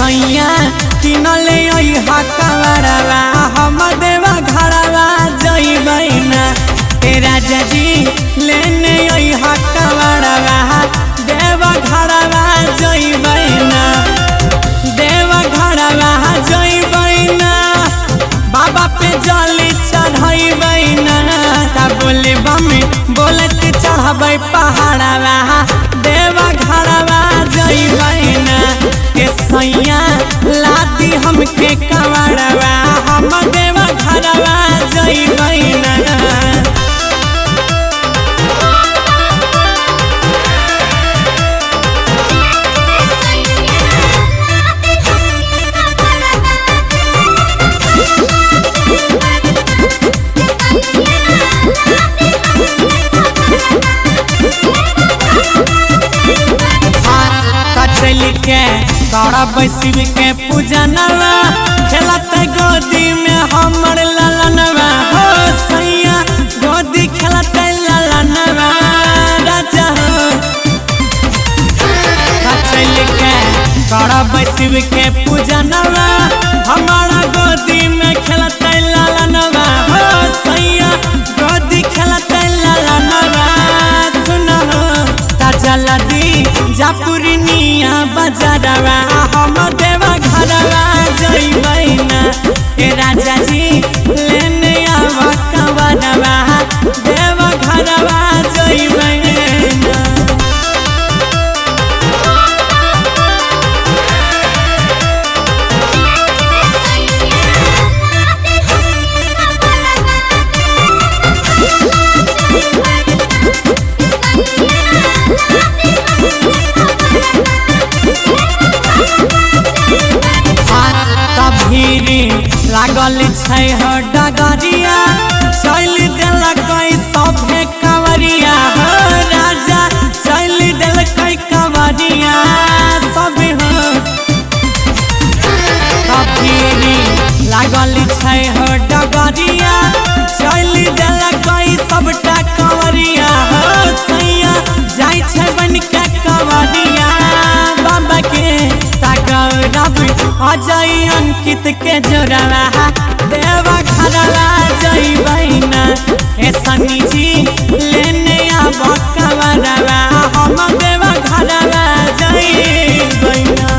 सैया किनले हकवरवा हम देवा घरवा जइबैना राजा जी लेने हकवरवा देवा घरवा जइबैना देवा घरवा जइबैना बाबा पे जली चढ़ैबैना ता बोले बमी बोलत चढ़बै पहाड़वा देवा घरवा जइबैना के सैया लादी हमके कवरवा हम देवा घरवा जइबैना के करब शिव के पूजनवा खेलत गोदी में हमर ललनवा हो सैया गोदी खेलत ललनवा राजा चल के करब शिव के पूजनवा हमारा गोदी में खेलत ललनवा हो सैया गोदी खेलत ललनवा सुनो जल्दी जापुरनिया बजारवा हम देवा घरवा जइबैना राजा जी लेने आव कवरवा देवा घरवा जइबैना लागल छै हो डगरिया चल देलक सभे कवरिया हो राजा चल देलक कवरिया सब हो कफीरी लागल छै हो डगरिया चल देलक सबटा कवरिया हो सैया जाय छै बन के कवरिया बाबा के तागरब अजय अंकित के जोड़वा देवा घरवा जइबैना सनी जी लेने आब कवरवा हम देवा घरवा जइबैना।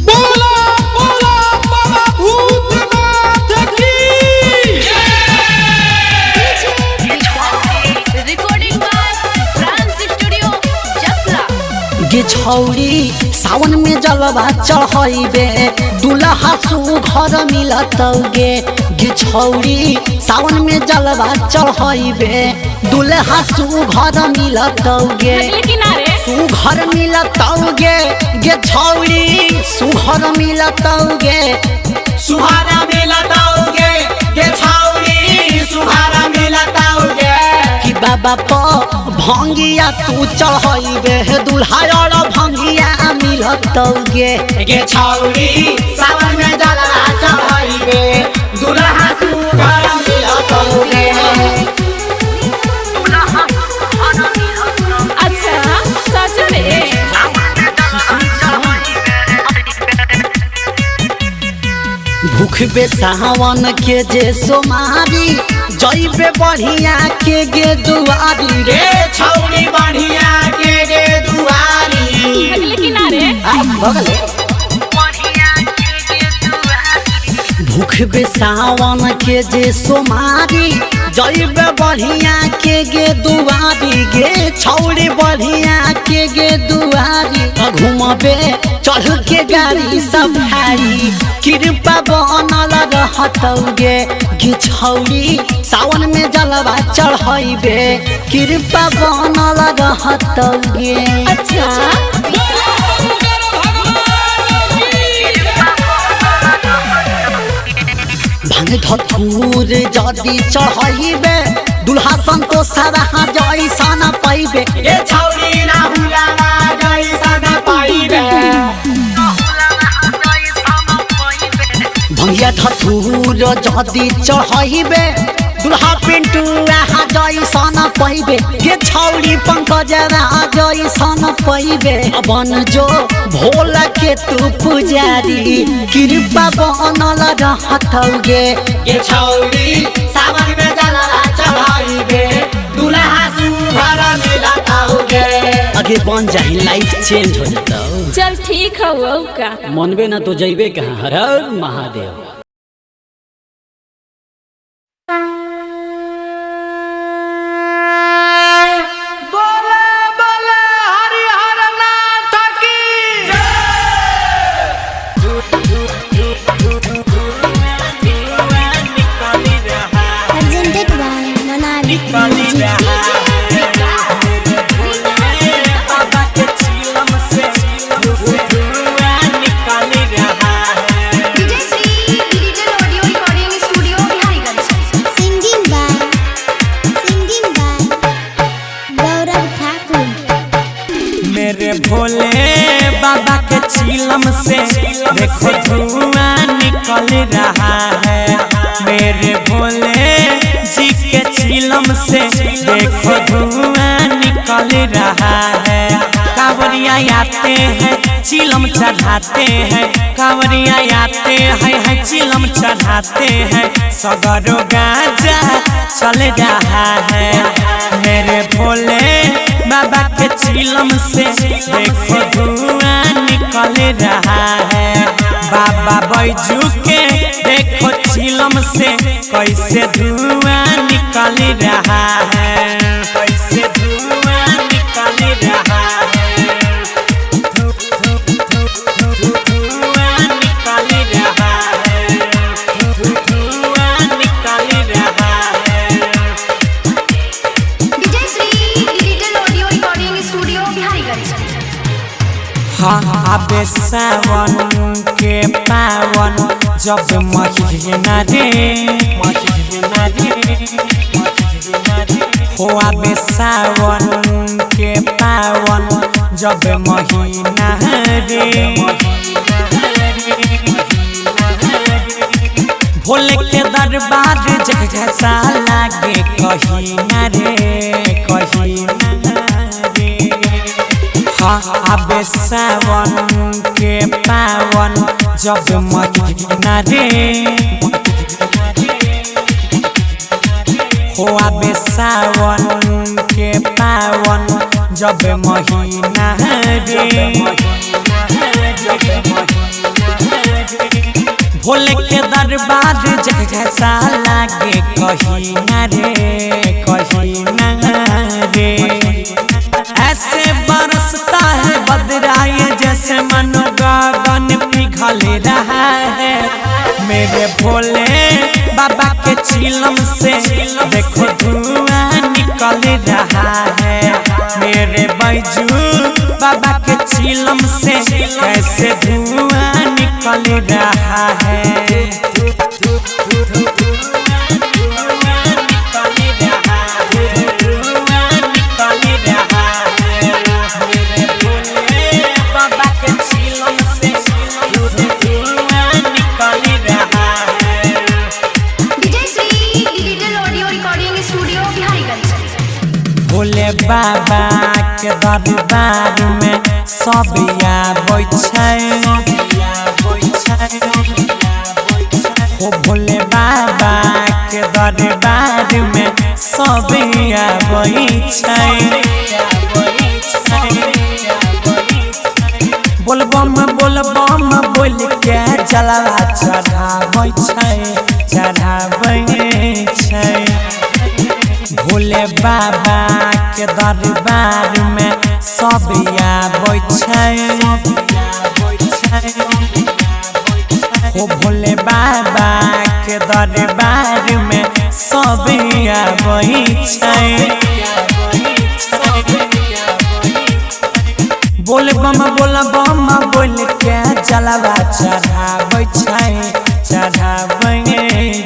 बोला बोला बाबा भूतनाथ की रिकॉर्डिंग बाय फ्रांस स्टूडियो जफला। गे छौरी सावन में जलवा चढ़ैबे दुल्हा सुघर मिलतौगे गे छौरी सावन में जलवा चढ़ैबे दुल्हा सुघर मिलतौगे सुघर मिलतौगे गे छौरी सुघर मिलतौगे सुहारा मिलतौगे गे छौरी सुहारा मिलतौगे कि बाबा प भंगिया तू चढ़ैबे दुल्हा और भंगिया मिलतौगे गे छौरी सावन में जलवा चढ़ैबे दुल्हा सुघर मिलतौगे। अच्छा सच में भूख बे सावन के जे सोमारी जइबे बढ़िया के गे दुआरी गे छौरी बढ़िया के गे दुआरी अगले किनारे भगले भूख बे सावन के जे सोमारी जइबे बढ़िया के गे दुआरी गे छौरी बढ़िया के गे दुआरी घूमबे चढ़ के गाड़ी सफारी कृपा बनल रहतौगे गे छौरी सावन में जलवा चढ़ैबे कृपा बनल रहतौगे। अच्छा भांग धतूर जदी चढ़ैबे दुल्हा संतोष रहा जैसन पैबे गे छौरी राहुला जैसन पैबे भंगिया धतूर जदी चढ़ैबे दुल्हा पिंटू रहा जैसन पैबे के छौड़ी पंकज जैसन पैबे बन जो भोला के तू पुजारी कृपा बनल रहतौगे ये छौरी सावन में जलवा चढ़ाइबे दुल्हा सुभर मिलताओगे आगे बन जाही लाइफ चेंज हो जाता चल ठीक है वो का मनबे ना तो जइबे कहाँ हर हर महादेव। मेरे भोले बाबा के चिलम से देखो धुआं निकल रहा है। मेरे भोले जी के चिलम से देखो धुआं निकल रहा है। कांवरिया आते हैं चिलम चढ़ाते हैं, कांवरिया आते हैं चिलम चढ़ाते हैं, सगरो गाजा चल रहा है। मेरे भोले बाबा के चिलम से देखो धुआं निकल रहा है। बाबा बैजू के देखो चिलम से कैसे धुआं निकल रहा है, कैसे धुआं निकल रहा है। धुआं निकल रहा है, धुआं निकल रहा है। हाँ आबे सावन के पावन जब महीना रे हो आबे सावन के पावन जब महीना रे। भोले के दरबार जैसा लागे कहीं ना रे, कहीं ना रे। हाँ आबे सावन के पावन जब महीना रे हो आबे सावन के पावन जब महीना रे। भोले के दरबार जैसा लागे कहीं ना रे, कहीं ना रे। ऐसे बरसता है बदराए जैसे मनो गगन पिघल रहा है। मेरे भोले बाबा के चिलम से देखो धुआं निकल रहा है। मेरे बैजू बाबा के चिलम से कैसे धुआं निकल रहा है। भोले बाबा के दरबार में सब आबै छै, हो भोले बाबा के दरबार में सब आबै छै। बोलबम बोलबम बोल के जलवा चढ़ाबै छै, चढ़ाबै छै। भोले बाबा के दरबार में सब आबै छै, हो भोले बाबा के दरबार में सब आबै छै। बोलबम बोलबम बोल के जलवा चढ़ाबै छै, चढ़ाबै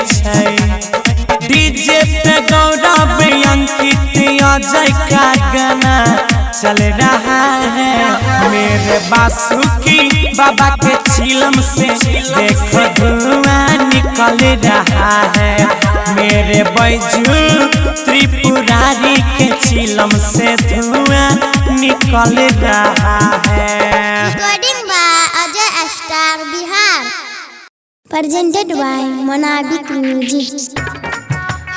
छै। डीजे पे गौरव अंकित अजय का गाना चल रहा है। मेरे बासुकी बाबा के चिलम से देखो धुआं निकल रहा है। मेरे बैजू त्रिपुरारी के निकल रहा है। Recording by Ajay star Bihar, presented by मोनाबिक म्यूजिक।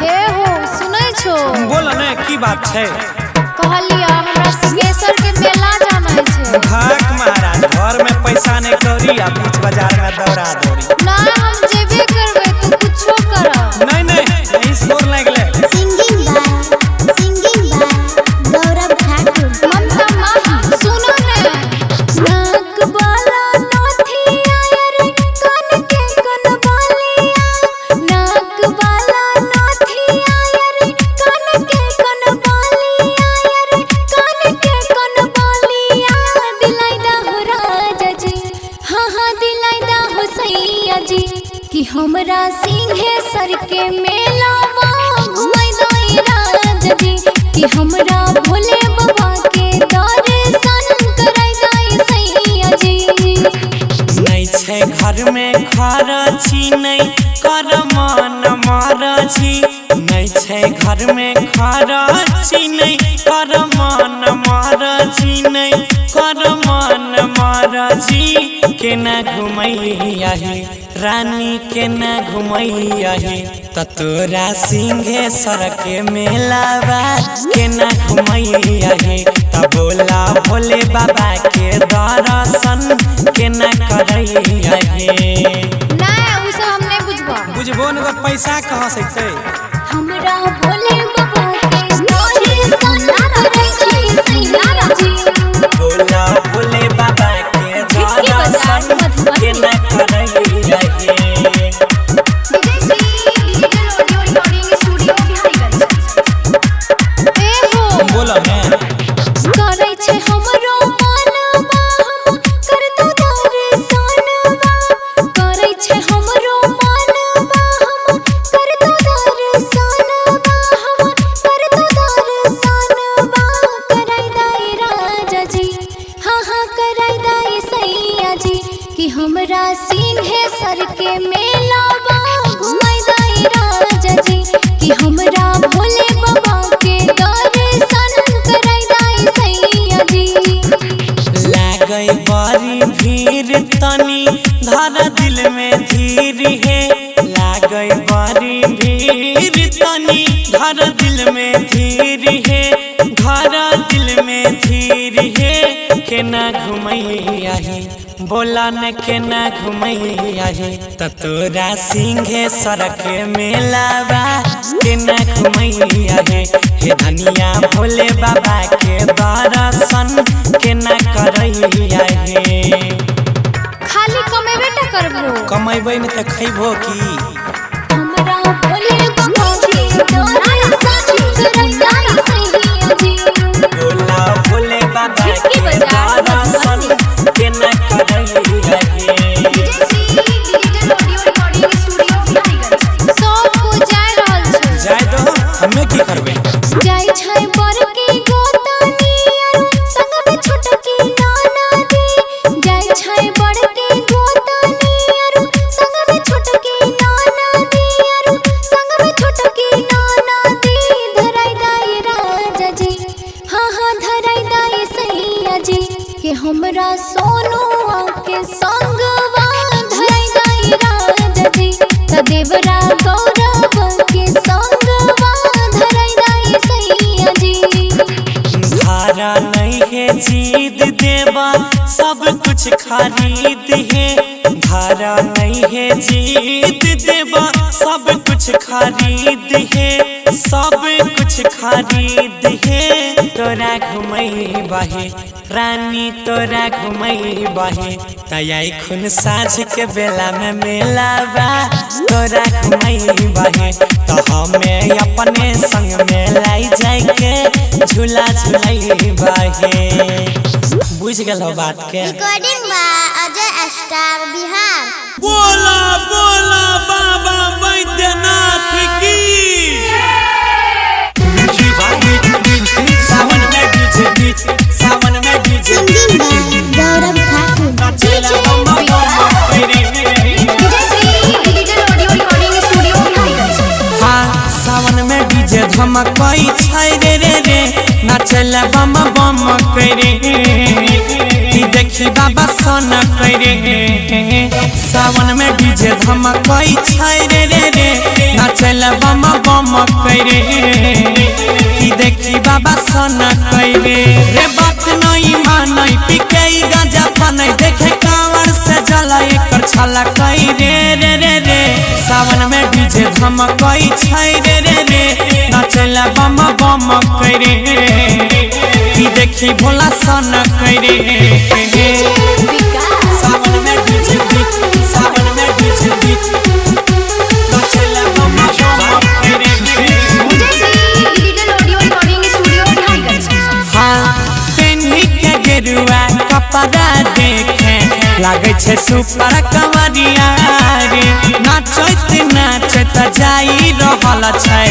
हे हो सुनै छो, बोल ना की बात है। कहलिया हमरा सिंहेश्वर के मेला जाना छै। भाग महाराज, घर में पैसा नहीं करी आ बीच बाजार में दौड़ा दौड़ी। ना हम जेबे करबै, तू कुछो कर। नहीं यही शोर लग गए। सिंगिंग बाय गौरव ठाकुर। ममता माही सुनो ने, नाक वाला नथिया रे कान के कनबालिया, नाक वाला नथिया रे कान के कनबालिया रे कान के कनबालिया, दिलाई दा हो राजा जी, हाँ हाँ दिलाई दा हो सैया जी, कि हमरा सिंहेश्वर के मेलावा घुमाई दई राजा जी, कि हमरा भोले बाबा के दर्शन कराई दई सैया जी। नहीं छे घर में खरची नहीं कर मन मारची, नहीं छे घर में खरची नहीं कर मन मारची, नहीं कर मन मारची। के न घुमैया है रानी, के न घुमैया है त तोरा सिंहेश्वर के मेलावा, के न घुमैया है त बोला भोले बाबा के दर्शन के न करैया है। ना उ सब हम नहीं बुझबा, बुझबो न पैसा कहाँ से छै। हमरा भोले बाबा के दर्शन कराई दई सैया जी, बोला भोले बाबा के दर्शन के न करैया है। बोलो ना करै छै हमरो मनवा, हम कर दो दर्शनवा, करै छै हमरो मनवा, हम कर दो दर्शनवा, हम कर दो दर्शनवा, कराई दई राजा जी, हाँ हाँ कराई दई सैया जी, कि हमरा सिंहेश्वर के मेलावा घुमाई दई राजा जी, कि हमरा भोले बाबा के दर्शन कराई दई सैया जी। लागई बड़ी भीड़ तनी धर दिल में धीर है, लागई बड़ी भीड़ तनी धर दिल में धीर है, धर दिल में धीर है। के न घुमैया है बोला न के न घुमैया है त तोरा सिंहेश्वर के मेलावा, के न घुमैया है हे धनिया भोले बाबा के दर्शन के न करैया है। खाली कमेबे त करबो, कमेबै न त खैबो की। हमरा भोले बाबा के दर्शन कराई दई सैया जी, बोला भोले बाबा के दर्शन के न करैया है। सब को जाय रहल छै, जाय दो हमें की करबै। जाय छै बड़की गोतनिया संग में छोटकी नानादी, जाय छै बड़की गोतनिया संग में छोटकी नानादी, संग में छोटकी नानादी, धराई दई राजा जी, हाँ हाँ धराई दई सैया जी, कि हमरा सोनुआ के संगवा धराई दई राजा जी, त देवरा गौरव के संगवा धराई दई सैया जी। धारा नहीं है जीत देवा सब कुछ खरीद है, धारा नहीं है जीत देवा सब कुछ खरीद है, सब कुछ खरीद है। तोरा घुमई बाहे रानी तोरा घुमई बाहे तयाई खून साँझ के बेला में मेलावा, तोरा घुमई बाहे तो हमें अपने संग में लाई जाए के झूला झूलाई बाहे। बुझ गल बात के। Recording by Ajay star Bihar. बोला बोला बाबा बैद्यनाथ की। सावन में डीजे बीच, सावन में डीजे सिंगिंग बाय गौरव ठाकुर। हाँ सावन में डीजे धमकई छै रे रे रे नाचला बम बम करे कि देखी बाबा सन करे सावन में डीजे धमकई छै रे रे रे नाचला बम बम करे कि देखी बाबा सन करे रे बात नहीं मानै पिके गांजा पानै देखे कांवर से जला एकर छला कई रे रे रे रे सावन में डीजे धमकई छै रे रे रे नाचला बम बम करे कि देखी भोला सन करे सावन में डीजे बीट सावन में डीजे बीट नाचला बम बम करे डिजिटल ऑडियो रिकॉर्डिंग स्टूडियो ढाईगंज। हाँ पेन्ही के गेरुआ कपड़ा देखे लागे छे सुपर कमरिया रे नाचत नाचत जाई रहल छै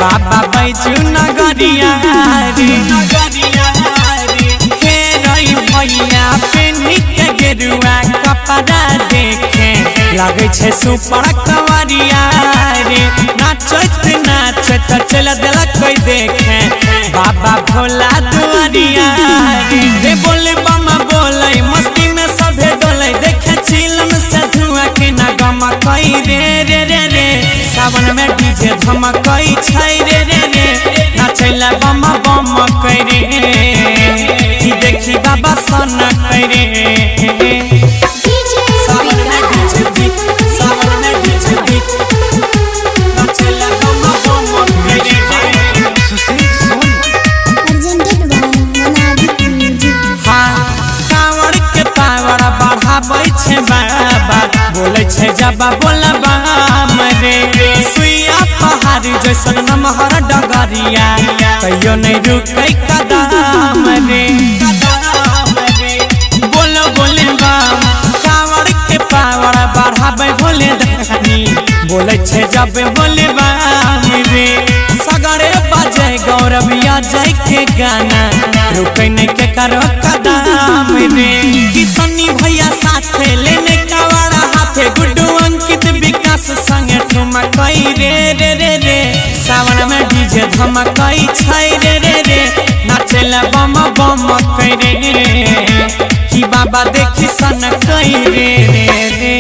बाबा बैजू नगरिया रे हे रही भैया पेन्ही के गेरुआ कपड़ा देखे लागे छे सुपर कमरिया रे नाचत नाचत चल देलक कोई देखे बाबा भोला दुआरिया रे बोले बम बोले मस्ती में सभे डोले देखे चिलम से धुआं के नगम कई रे रे रे रे सावन में डीजे धमकई छै रे रे रे नाचला बम बम करे कि देखी बाबा सन करे सावन में डीजे बीट सावन में डीजे बीट नाचला बम बम करे Presented by Monadic Music. हाँ कांवर के पावर बढ़ाबै छै बाबा बोले छै जबा बोला बाम रे सुइया पहाड़ जैसन नमहर डगरिया कहियो नहीं रुकै कदम रे बोलो बोले बाम कांवर के पावर बढ़ाबै भोले दानी बोले छै जब बोले बाम रे सगरे बाजे गौरविया जाय के गाना रुकै नहीं के करो कदम रे किसनी भैया साथे लेने कावड़ा हाथे गुड्डू अंकित विकास संगे ठुमकई रे रे रे रे सावन में डीजे धमकई छै रे रे रे नाचला बम बम करे कि बाबा देखी सन कई रे रे रे।